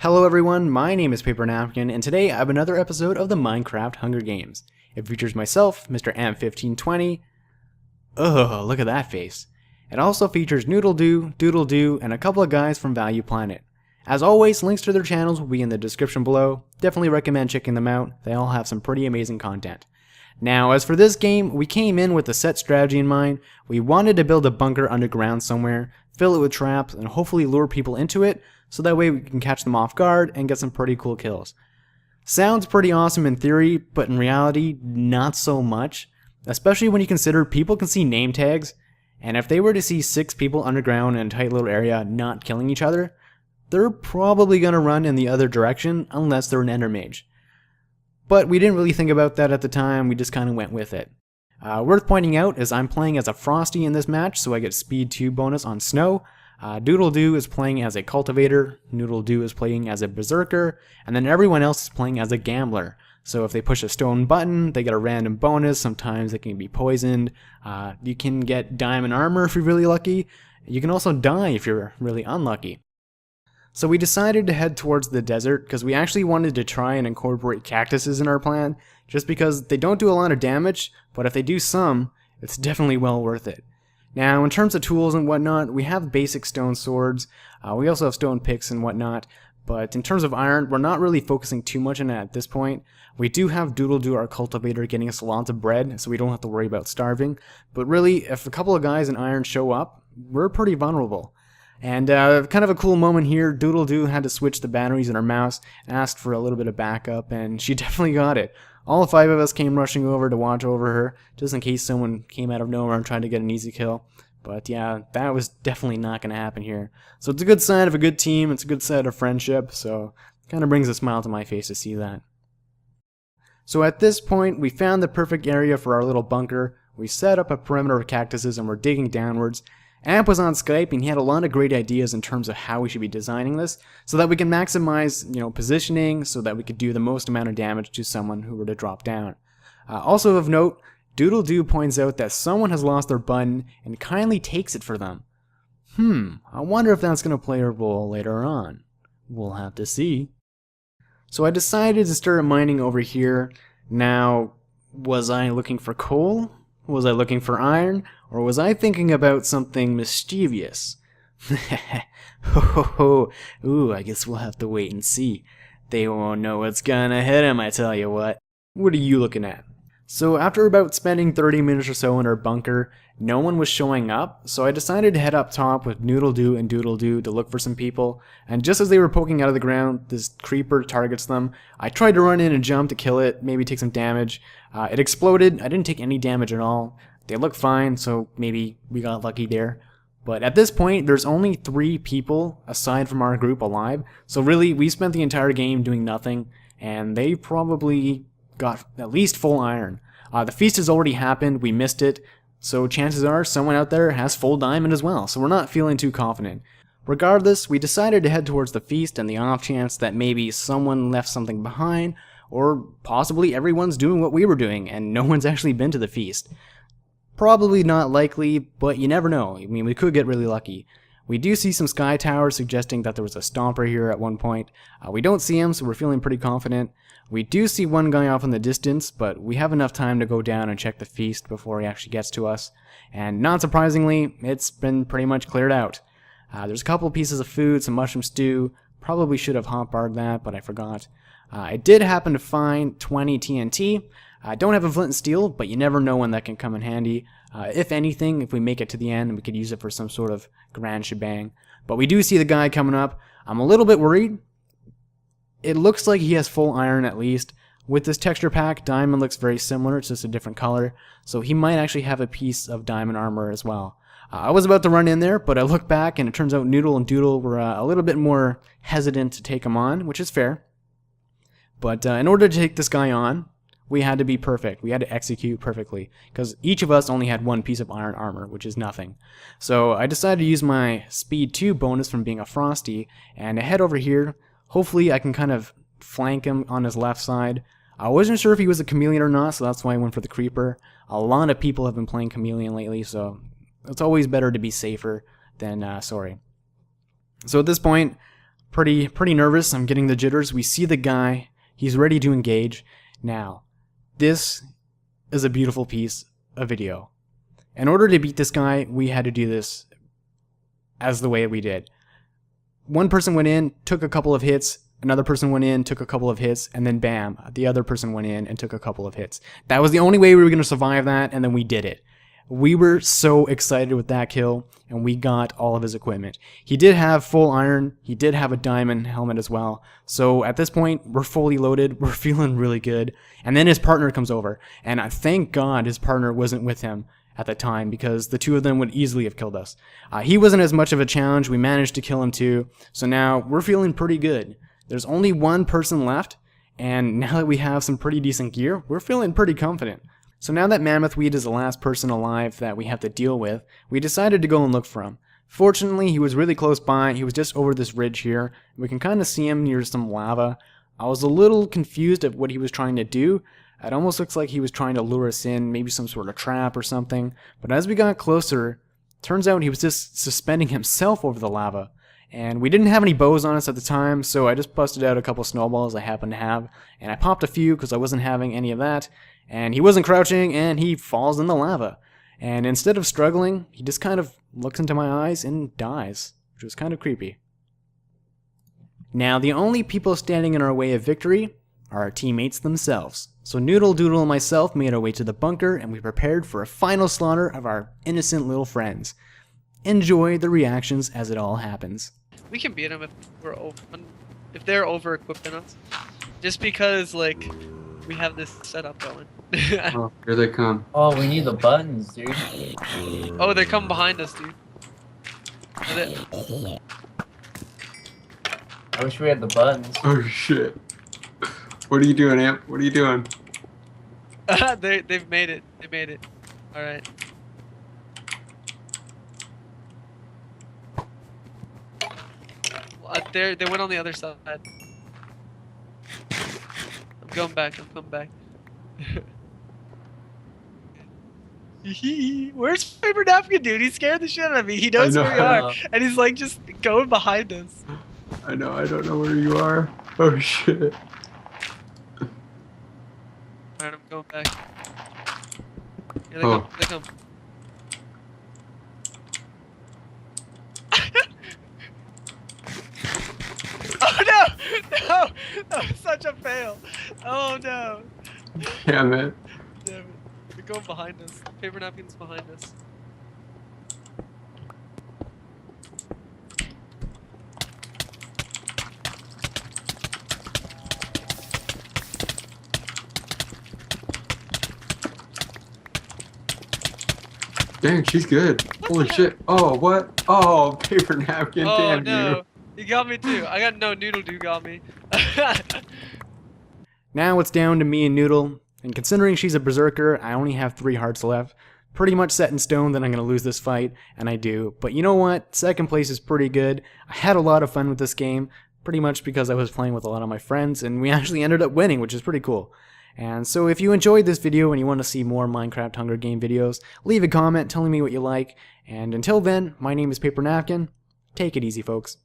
Hello everyone, my name is PaperNapkin, and today I have another episode of the Minecraft Hunger Games. It features myself, Mr. M1520. Ugh, look at that face. It also features Noodledoo, Doodledoo, and a couple of guys from Value Planet. As always, links to their channels will be in the description below. Definitely recommend checking them out. They all have some pretty amazing content. Now, as for this game, we came in with a set strategy in mind. We wanted to build a bunker underground somewhere, fill it with traps, and hopefully lure people into it, so that way we can catch them off guard and get some pretty cool kills. Sounds pretty awesome in theory, but in reality, not so much. Especially when you consider people can see name tags, and if they were to see 6 people underground in a tight little area not killing each other, they're probably going to run in the other direction unless they're an ender mage. But we didn't really think about that at the time, we just kind of went with it. Worth pointing out is I'm playing as a Frosty in this match, so I get speed 2 bonus on snow. Doodledoo is playing as a cultivator, Noodledoo is playing as a berserker, and then everyone else is playing as a gambler. So if they push a stone button, they get a random bonus, sometimes they can be poisoned. You can get diamond armor if you're really lucky. You can also die if you're really unlucky. So we decided to head towards the desert because we actually wanted to try and incorporate cactuses in our plan, just because they don't do a lot of damage, but if they do some, it's definitely well worth it. Now, in terms of tools and whatnot, we have basic stone swords, we also have stone picks and whatnot, but in terms of iron, we're not really focusing too much on it at this point. We do have Doodledoo, our cultivator, getting us lots of bread, so we don't have to worry about starving, but really, if a couple of guys in iron show up, we're pretty vulnerable. And kind of a cool moment here, Doodledoo had to switch the batteries in her mouse, asked for a little bit of backup, and she definitely got it. All 5 of us came rushing over to watch over her, just in case someone came out of nowhere and tried to get an easy kill. But yeah, that was definitely not going to happen here. So it's a good sign of a good team, it's a good sign of friendship, so it kind of brings a smile to my face to see that. So at this point, we found the perfect area for our little bunker. We set up a perimeter of cactuses and we're digging downwards. Amp was on Skype and he had a lot of great ideas in terms of how we should be designing this so that we can maximize, positioning so that we could do the most amount of damage to someone who were to drop down. Also of note, Doodledoo points out that someone has lost their button and kindly takes it for them. I wonder if that's going to play a role later on. We'll have to see. So I decided to start mining over here. Now, was I looking for coal? Was I looking for iron? Or was I thinking about something mischievous? Ho ho ho. Ooh, I guess we'll have to wait and see. They won't know what's gonna hit them, I tell you what. What are you looking at? So after about spending 30 minutes or so in our bunker, no one was showing up, so I decided to head up top with Noodledoo and Doodledoo to look for some people, and just as they were poking out of the ground, this creeper targets them. I tried to run in and jump to kill it, maybe take some damage. It exploded. I didn't take any damage at all. They look fine, so maybe we got lucky there. But at this point, there's only 3 people aside from our group alive, so really we spent the entire game doing nothing, and they probably got at least full iron. The feast has already happened, we missed it, so chances are someone out there has full diamond as well, so we're not feeling too confident. Regardless, we decided to head towards the feast and the off chance that maybe someone left something behind, or possibly everyone's doing what we were doing and no one's actually been to the feast. Probably not likely, but you never know. I mean, we could get really lucky. We do see some sky towers suggesting that there was a stomper here at one point. We don't see him, so we're feeling pretty confident. We do see one guy off in the distance, but we have enough time to go down and check the feast before he actually gets to us. And not surprisingly, it's been pretty much cleared out. There's a couple pieces of food, some mushroom stew. Probably should have hotbarred that, but I forgot. I did happen to find 20 TNT. I don't have a flint and steel, but you never know when that can come in handy. If anything, if we make it to the end, we could use it for some sort of grand shebang. But we do see the guy coming up. I'm a little bit worried. It looks like he has full iron at least. With this texture pack, diamond looks very similar, it's just a different color. So he might actually have a piece of diamond armor as well. I was about to run in there, but I looked back and it turns out Noodle and Doodle were a little bit more hesitant to take him on, which is fair. But in order to take this guy on, we had to be perfect. We had to execute perfectly, because each of us only had 1 piece of iron armor, which is nothing. So I decided to use my speed 2 bonus from being a Frosty, and head over here. Hopefully I can kind of flank him on his left side. I wasn't sure if he was a chameleon or not, so that's why I went for the creeper. A lot of people have been playing chameleon lately, so it's always better to be safer than sorry. So at this point, Pretty nervous. I'm getting the jitters. We see the guy. He's ready to engage. Now, this is a beautiful piece of video. In order to beat this guy, we had to do this as the way we did. One person went in, took a couple of hits, another person went in, took a couple of hits, and then bam, the other person went in and took a couple of hits. That was the only way we were going to survive that, and then we did it. We were so excited with that kill, and we got all of his equipment. He did have full iron, he did have a diamond helmet as well, so at this point, we're fully loaded, we're feeling really good. And then his partner comes over, and I thank God his partner wasn't with him at the time, because the two of them would easily have killed us. He wasn't as much of a challenge, we managed to kill him too, so now we're feeling pretty good. There's only one person left, and now that we have some pretty decent gear, we're feeling pretty confident. So now that Mammoth Weed is the last person alive that we have to deal with, we decided to go and look for him. Fortunately, he was really close by. He was just over this ridge here. We can kind of see him near some lava. I was a little confused at what he was trying to do. It almost looks like he was trying to lure us in, maybe some sort of trap or something. But as we got closer, turns out he was just suspending himself over the lava. And we didn't have any bows on us at the time, so I just busted out a couple snowballs I happened to have, and I popped a few because I wasn't having any of that. And he wasn't crouching, and he falls in the lava. And instead of struggling, he just kind of looks into my eyes and dies, which was kind of creepy. Now, the only people standing in our way of victory are our teammates themselves. So Noodle, Doodle, and myself made our way to the bunker, and we prepared for a final slaughter of our innocent little friends. Enjoy the reactions as it all happens. We can beat them if they're over-equipped than us. Just because, like, we have this setup going. Oh, here they come. Oh, we need the buttons, dude. Oh, they're coming behind us, dude. I wish we had the buttons. Oh shit. What are you doing, Amp? What are you doing? They've made it. They made it. Alright. They went on the other side. I'm going back. I'm coming back. Where's PaperNapkin, dude? He scared the shit out of me. He knows where we are, and he's like just going behind us. I know. I don't know where you are. Oh shit. Alright, I'm going back. Here they come. They come. Oh no! No! That was such a fail. Oh no! Damn it. Damn it. They're going behind us. PaperNapkin's behind us. Dang, she's good. Holy shit. Oh, what? Oh, PaperNapkin, Oh damn no! you. You got me too. I got no Noodle dude got me. Now it's down to me and Noodle, and considering she's a berserker, I only have 3 hearts left. Pretty much set in stone that I'm going to lose this fight, and I do. But you know what? Second place is pretty good. I had a lot of fun with this game, pretty much because I was playing with a lot of my friends, and we actually ended up winning, which is pretty cool. And so if you enjoyed this video and you want to see more Minecraft Hunger Game videos, leave a comment telling me what you like. And until then, my name is PaperNapkin. Take it easy, folks.